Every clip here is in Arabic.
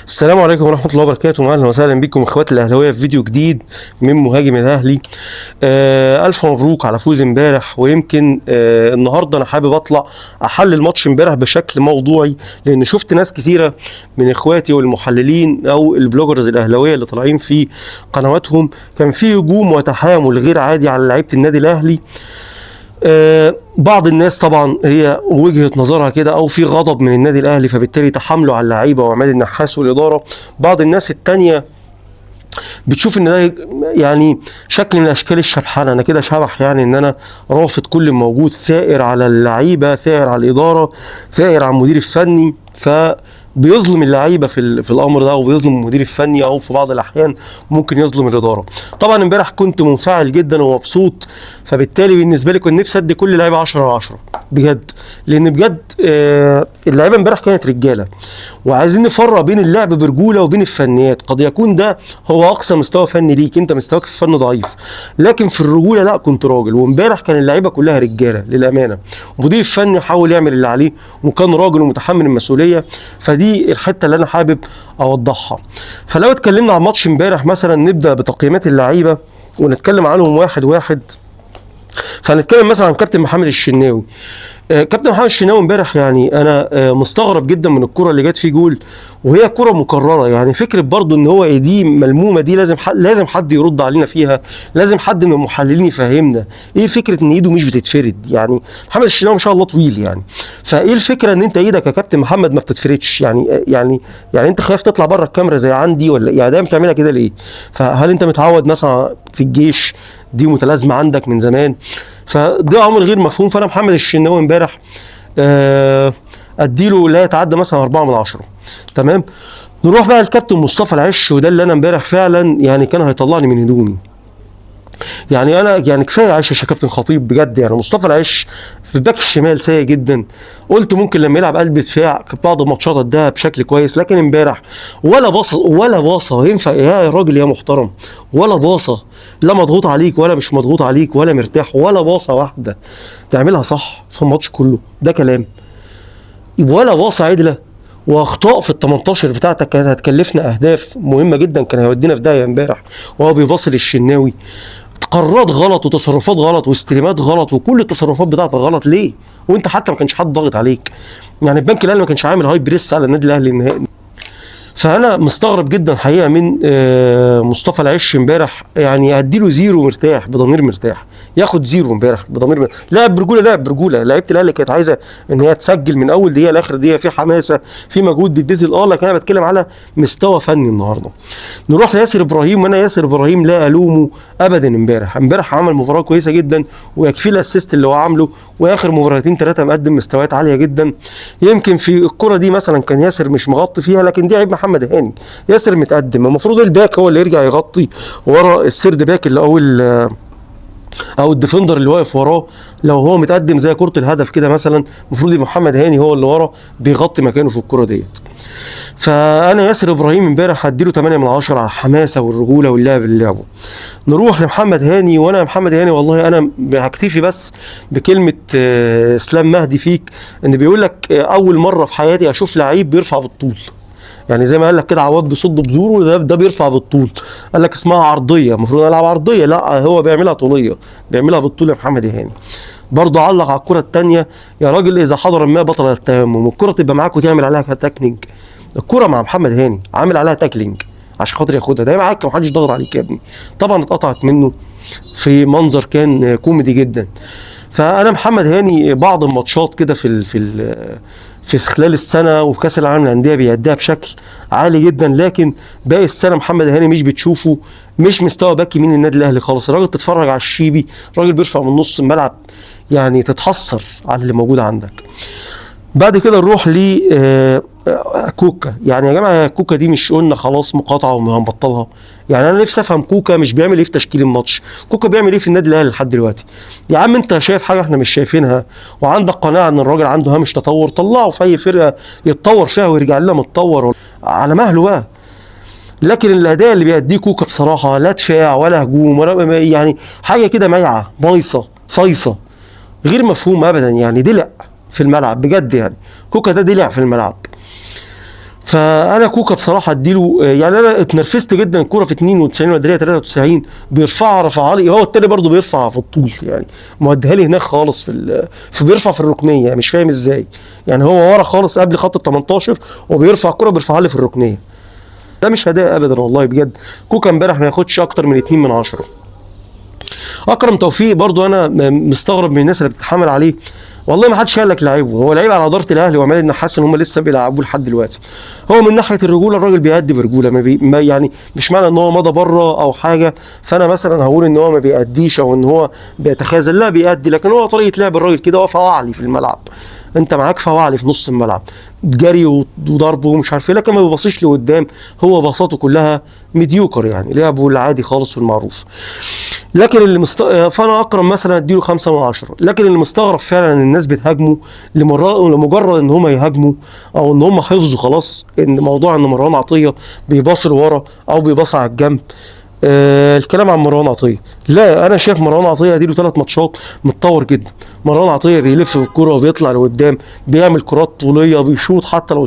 السلام عليكم ورحمة الله وبركاته، أهلا وسهلا بكم اخواتي الأهلاوية في فيديو جديد من مهاجم الأهلي. ألف مبروك على فوز امبارح. ويمكن النهاردة أنا حابب أطلع أحلل ماتش امبارح بشكل موضوعي، لأن شفت ناس كثيرة من اخواتي والمحللين أو البلوجرز الأهلاوية اللي طالعين في قنواتهم كان في هجوم وتحامل غير عادي على لعيبة النادي الأهلي. بعض الناس طبعا هي وجهة نظرها كده او في غضب من النادي الاهلي، فبالتالي تحاملوا على اللعيبه وعماد النحاس والاداره. بعض الناس التانية بتشوف ان ده يعني شكل من اشكال الشبحانه، انا كده شبح، يعني ان انا رافض كل الموجود، ثائر على اللعيبه، ثائر على الاداره، ثائر على المدير الفني، بيظلم اللعيبه في الامر ده، وبيظلم المدير الفني، او في بعض الاحيان ممكن يظلم الاداره. طبعا امبارح كنت منفعل جدا ومبسوط، فبالتالي بالنسبه لي كنت نفسي ادي كل لعيبه 10/10 بجد، لان بجد اللعيبه امبارح كانت رجاله، وعايزين نفرق بين اللعب برجوله وبين الفنيات. قد يكون ده هو اقصى مستوى فني ليك، انت مستواك في الفن ضعيف، لكن في الرجوله لا، كنت راجل. وامبارح كان اللعيبه كلها رجاله للامانه، المدير الفني حاول يعمل اللي عليه وكان راجل ومتحمل المسؤوليه. فدي الحته اللي انا حابب اوضحها. فلو اتكلمنا عن ماتش امبارح مثلا، نبدا بتقييمات اللعيبه ونتكلم عنهم واحد واحد. فنتكلم مثلا عن كابتن محمد الشناوي. كابتن محمد الشناوي امبارح، يعني انا مستغرب جدا من الكره اللي جت فيه جول، وهي كره مكرره. يعني فكره برضو ان هو دي ملمومه، دي لازم حد يرد علينا فيها، لازم حد من المحللين يفهمنا ايه فكره ان ايده مش بتتفرد. يعني محمد الشناوي ما شاء الله طويل، يعني فايه الفكره ان انت ايدك يا كابتن محمد ما بتتفردش؟ يعني انت خايف تطلع بره الكاميرا زي عندي، ولا يعني دايما بتعملها كده ليه؟ فهل انت متعود مثلا في الجيش دي متلازمه عندك من زمان؟ فده امر غير مفهوم. فانا محمد الشناوي امبارح اديله لا يتعدى مثلا 4/10. تمام. نروح بقى للكابتن مصطفى العش، وده اللي انا امبارح فعلا يعني كان هيطلعني من هدومي. يعني انا يعني كفايه عش يا كابتن خطيب بجد. يعني مصطفى العش في الباك الشمال سيء جدا، قلت ممكن لما يلعب قلب دفاع في بعض الماتشات اداها بشكل كويس، لكن امبارح ولا باصه ينفع يا راجل يا محترم، ولا باصه، لا مضغوط عليك ولا مش مضغوط عليك ولا مرتاح، ولا باصه واحده تعملها صح في الماتش كله. ده كلام؟ ولا باصه عدله، واخطاء في ال 18 بتاعتك كانت هتكلفنا اهداف مهمه جدا، كان هيودينا في داهيه امبارح وهو بيباصي للشناوي. قرارات غلط وتصرفات غلط واستلامات غلط، وكل التصرفات بتاعتك غلط. ليه وانت حتى ما كانش حد ضاغط عليك؟ يعني البنك الاهلي ما كانش عامل هاي بريس على النادي الاهلي النهائي. فانا مستغرب جدا الحقيقه من مصطفى العش امبارح. يعني اديله 0 مرتاح بضمير مرتاح، ياخد 0 امبارح بضمير مرتاح. لعب برجوله لعيبه الاهلي كانت عايزه ان هي تسجل من اول دقيقه لاخر دقيقه، في حماسه، في مجهود بيتبذل. لكن انا بتكلم على مستوى فني النهارده. نروح لياسر ابراهيم، وانا ياسر ابراهيم لا الومه ابدا. امبارح عمل مباراه كويسه جدا، ويكفي الاسيست اللي هو عامله، واخر مباراتين 3 مقدم مستويات عاليه جدا. يمكن في الكره دي مثلا كان ياسر مش مغطي فيها، لكن دي عيب محمد هاني. ياسر متقدم، المفروض الباك هو اللي يرجع يغطي ورا السيرد باك اللي او الديفندر اللي واقف وراه. لو هو متقدم زي كره الهدف كده مثلا، المفروض محمد هاني هو اللي ورا بيغطي مكانه في الكره ديت. فانا ياسر ابراهيم امبارح هديله 8/10 على الحماسه والرجوله واللعب اللي لعبه. نروح لمحمد هاني، وانا محمد هاني والله انا هكتفي بس بكلمه اسلام مهدي فيك، ان بيقول لك اول مره في حياتي اشوف لعيب بيرفع بالطول. يعني زي ما قال لك كده عواد بيصد بزوره، ده بيرفع بالطول. قال لك اسمها عرضيه، المفروض العب عرضيه، لا هو بيعملها طوليه، بيعملها بالطول يا محمد هاني. برضه علق على الكره الثانيه، يا راجل اذا حضر الماء بطل التيمم، الكره تبقى معاك وتعمل عليها تاكلينج. الكره مع محمد هاني عامل عليها تاكلينج عشان خاطر ياخدها، ده معاك ومحدش ضغط عليك يا ابني. طبعا اتقطعت منه في منظر كان كوميدي جدا. فانا محمد هاني بعض الماتشات كده في خلال السنه وفي كاس العالم للانديه بيأديها بشكل عالي جدا، لكن باقي السنه محمد هاني مش بتشوفه، مش مستوى باك يمين النادي الاهلي خالص. الراجل تتفرج على الشيبي، راجل بيرفع من نص الملعب، يعني تتحسر على اللي موجود عندك. بعد كده نروح ل كوكا. يعني يا جماعه كوكا دي مش قلنا خلاص مقاطعه وهنبطلها؟ يعني انا نفسي افهم كوكا مش بيعمل ايه في تشكيل الماتش، كوكا بيعمل ايه في النادي الاهلي لحد دلوقتي؟ يا عم انت شايف حاجه احنا مش شايفينها، وعندك قناعه ان الراجل عنده هامش تطور، طلعه في اي فرقه يتطور فيها ويرجع لنا متطور على مهله بقى. لكن الاداء اللي بيأديه كوكا بصراحه لا دفاع ولا هجوم ولا يعني حاجه كده مايعه بايصه صيصه غير مفهوم ابدا. يعني دلع في الملعب بجد، يعني كوكا ده دلع في الملعب. فانا كوكا بصراحه اديله يعني انا اتنرفزت جدا. الكوره في 92 والدريه 93 بيرفعها رفع عالي، هو التاني برضه بيرفع في الطول يعني موديها لي هناك خالص في بيرفع في الركنيه، يعني مش فاهم ازاي يعني هو ورا خالص قبل خط ال 18 وبيرفع الكوره بيرفعها لي في الركنيه. ده مش اداء ابدا والله بجد. كوكا امبارح ما ياخدش اكتر من 2 من 10. اكرم توفيق برضو انا مستغرب من الناس اللي بتتحامل عليه. والله ما حدش قال لك لعيبه، هو لعيب على اداره الاهلي وعماد النحاس ان هم لسه بيلعبوه لحد دلوقتي. هو من ناحيه الرجوله الراجل بيأدي برجوله، ما يعني مش معنى ان هو مضى بره او حاجه فانا مثلا هقول ان هو ما بيأديش او ان هو بيتخاذل، لا بيأدي، لكن هو طريقه لعب الراجل كده، هو فواعلي في الملعب. انت معاك فواعلي في نص الملعب، جري وضرب ومش عارف ايه، لكن ما بيبصيش لقدام، هو باصاته كلها ميديوكر يعني لعبه العادي خالص والمعروف. لكن فانا اكرم مثلا اديله 5 من 10. لكن اللي مستغرب فعلا ان الناس بتهاجمه لمجرد ان هم يهاجموا او ان هم حفظوا خلاص ان موضوع ان مروان عطيه بيباصي لورا او بيباصي على الجنب. الكلام عن مروان عطيه، لا انا شايف مروان عطيه اديله 3 ماتشات متطور جدا. مروان عطيه بيلف في الكوره وبيطلع لقدام، بيعمل كرات طوليه، بيشوط حتى لو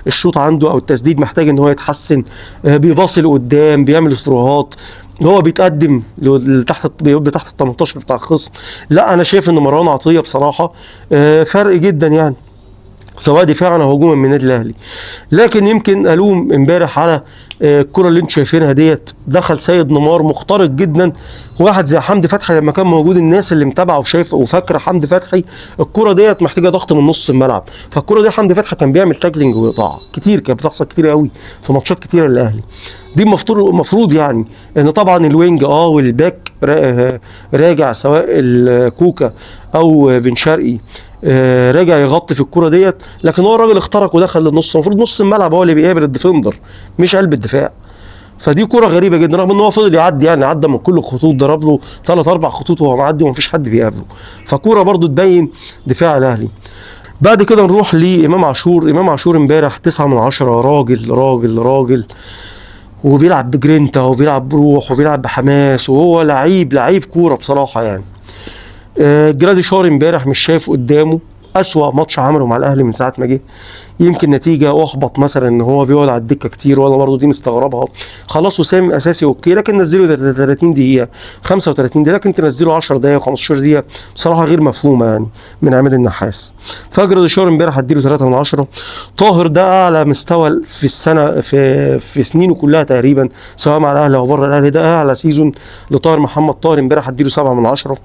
الشوط عنده او التسديد محتاج ان هو يتحسن، بيباصي لقدام، بيعمل ثروهات، هو بيتقدم تحت ال 18 بتاع الخصم. لا انا شايف ان مروان عطيه بصراحه فرق جدا يعني سواء دفاعا او هجوما من النادي الاهلي. لكن يمكن الوم امبارح على الكره اللي انتم شايفينها ديت، دخل سيد نمار مخترق جدا، واحد زي حمدي فتحي لما كان موجود، الناس اللي متابعه وشايفه وفاكره حمدي فتحي الكره ديت محتاجه ضغط من نص الملعب، فالكره دي حمدي فتحي كان بيعمل تاكلينج ويقطعها كتير، كانت بتحصل كتير قوي في ماتشات كتيره للاهلي. دي المفروض يعني ان طبعا الوينج والباك راجع سواء الكوكا او بن شرقي راجع يغطي في الكرة ديت، لكن هو الراجل اخترق ودخل للنص. المفروض نص الملعب هو اللي بيقابل الديفندر مش قلب الدفاع. فدي كرة غريبة جدا رغم ان هو فضل يعدي، يعني عدى من كل الخطوط، ضرب له 3-4 خطوط وهو معدي ومفيش حد بيقابله، فكرة برضو تبين دفاع الاهلي. بعد كده نروح لامام عاشور. امام عاشور امبارح 9 من 10. راجل راجل راجل، وبيلعب بجرينتا وبيلعب بروح وبيلعب بحماس، وهو لعيب كورة بصراحة يعني. جراديشار امبارح مش شايف قدامه، اسوأ ماتش عمله مع الاهلي من ساعه ما جه. يمكن نتيجه احبط مثلا ان هو بيقعد على الدكه كتير، وانا برضو دي مستغربها. خلاص وسام اساسي اوكي، لكن نزله 30 دقيقه 35 دقيقه، لكن تنزله 10 دقائق 15 دقيقه بصراحه غير مفهومه يعني من عماد النحاس. فجراديشار امبارح هديله 3 من 10. طاهر ده اعلى مستوى في السنه في سنينه كلها تقريبا سواء مع الاهلي او بره الاهلي، ده اعلى سيزون لطاهر محمد طاهر، امبارح هديله 7 من 10.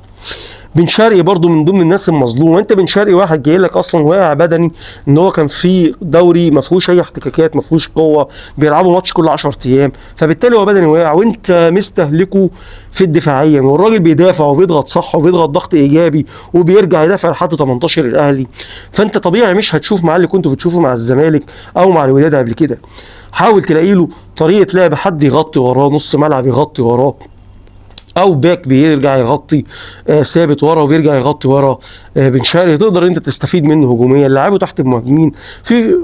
بن شرقي برضو من ضمن الناس المظلومه. انت بن شرقي واحد جاي لك اصلا واقع بدني، ان هو كان في دوري ما فيهوش اي احتكاكات، ما فيهوش قوه، بيلعبوا ماتش كل 10 ايام، فبالتالي هو بدني واقع وانت مستهلكه في الدفاعيا، والراجل بيدافع وبيضغط صح وبيضغط ضغط ايجابي وبيرجع يدافع لحد 18 الاهلي. فانت طبيعي مش هتشوف معاه اللي كنتوا بتشوفه مع الزمالك او مع الوداد قبل كده. حاول تلاقي له طريقه لعب، حد يغطي وراه، نص ملعب يغطي وراه، او باك بيرجع يغطي ثابت ورا وبيرجع يغطي ورا بن شرقي، تقدر انت تستفيد منه هجوميا. لعبه تحت المهاجمين في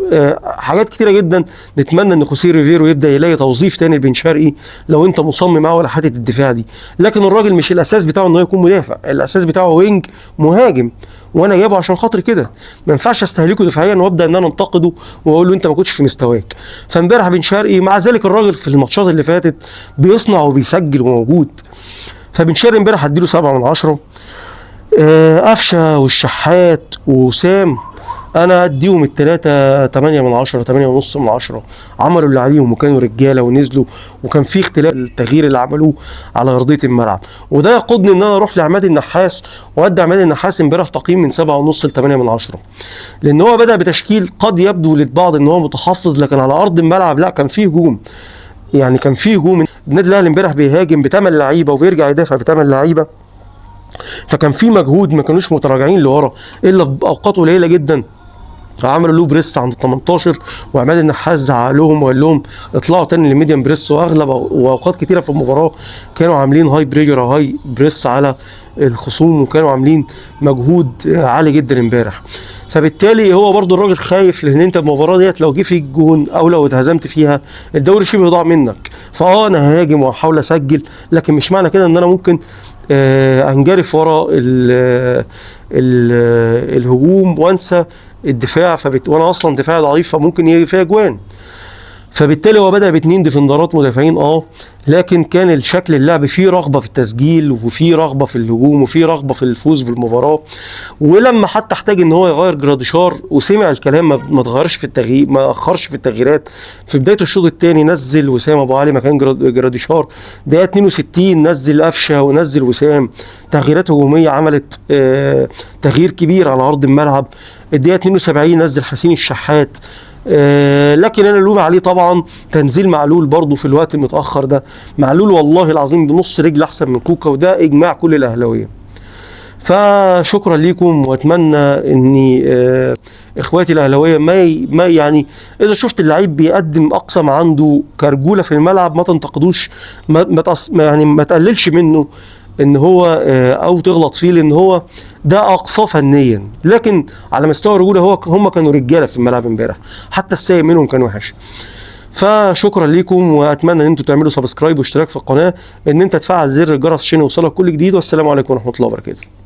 حاجات كتيره جدا. نتمنى ان خوسيه ريفيرو يبدا يلاقي توظيف تاني لبن شرقي لو انت مصمم على حته الدفاع دي، لكن الراجل مش الاساس بتاعه انه يكون مدافع، الاساس بتاعه وينج مهاجم، وانا جايبه عشان خاطر كده، ما ينفعش استهلكه دفاعيا وابدا ان انا انتقده واقول له انت ما كنتش في مستواك. فامبارح بن شرقي مع ذلك الراجل في الماتشات اللي فاتت بيصنع وبيسجل وموجود. فبن شرقي امبارح هديله 7 من 10. قفشه والشحات وسام انا اديهم الثلاثه 8 من 10 8 ونص من 10. عملوا اللي عليهم وكانوا رجاله ونزلوا، وكان في اختلاف التغيير اللي عملوه على ارضيه الملعب، وده يقودني ان انا اروح لعماد النحاس وادي عماد النحاس امبارح تقييم من 7 ونص ل 8 من 10، لان هو بدا بتشكيل قد يبدو للبعض ان هو متحفظ، لكن على ارض الملعب لا، كان فيه هجوم، يعني كان فيه هجوم. النادي الاهلي امبارح بيهاجم ب8 لعيبه وبيرجع يدافع ب8 لعيبه، فكان في مجهود، ما كانوش متراجعين لورا الا باوقات قليله جدا. عملوا له بريس عند ال 18 وعماد النحاس زعق لهم وقال لهم اطلعوا تاني للميديم بريس، واغلب واوقات كتيره في المباراه كانوا عاملين هاي بريجر او هاي بريس على الخصوم، وكانوا عاملين مجهود عالي جدا امبارح. فبالتالي هو برضو الراجل خايف، لان انت المباراه ديت لو جه فيك جون او لو اتهزمت فيها الدوري شبه ضاع منك. انا هاجم واحاول اسجل، لكن مش معنى كده ان انا ممكن انجرف ورا الهجوم وانسى الدفاع، وانا اصلا دفاعي ضعيف فممكن يجي فيها اجوان. فبالتالي هو بدأ باتنين ديفندرات مدافعين، لكن كان الشكل اللعب فيه رغبة في التسجيل وفيه رغبة في الهجوم وفيه رغبة في الفوز بالمباراة. ولما حتى احتاج ان هو يغير جراديشار وسمع الكلام ما اتغيرش في التغيير، ما اخرش في التغييرات. في بداية الشوط الثاني نزل وسام ابو علي مكان جراديشار، دقيقة 62 نزل قفشه ونزل وسام. تغييرات هجومية عملت تغيير كبير على ارض الملعب. الدقيقة 72 نزل حسين الشحات. لكن انا الوم عليه طبعا تنزيل معلول برضه في الوقت المتاخر ده. معلول والله العظيم بنص رجل احسن من كوكا، وده اجماع كل الاهلاويه. فشكرا ليكم، واتمنى اني اخواتي الاهلاويه ما يعني اذا شفت اللعيب بيقدم اقصى ما عنده كرجوله في الملعب ما تنتقدوش، يعني ما تقللش منه ان هو او تغلط فيه، لان هو ده اقصاه فنيا. لكن على مستوى الرجوله هم كانوا رجاله في الملعب امبارح، حتى السيء منهم كان وحش. فشكرا ليكم، واتمنى ان انتم تعملوا سبسكرايب واشتراك في القناه، ان انت تفعل زر الجرس عشان يوصلك كل جديد. والسلام عليكم ورحمه الله وبركاته.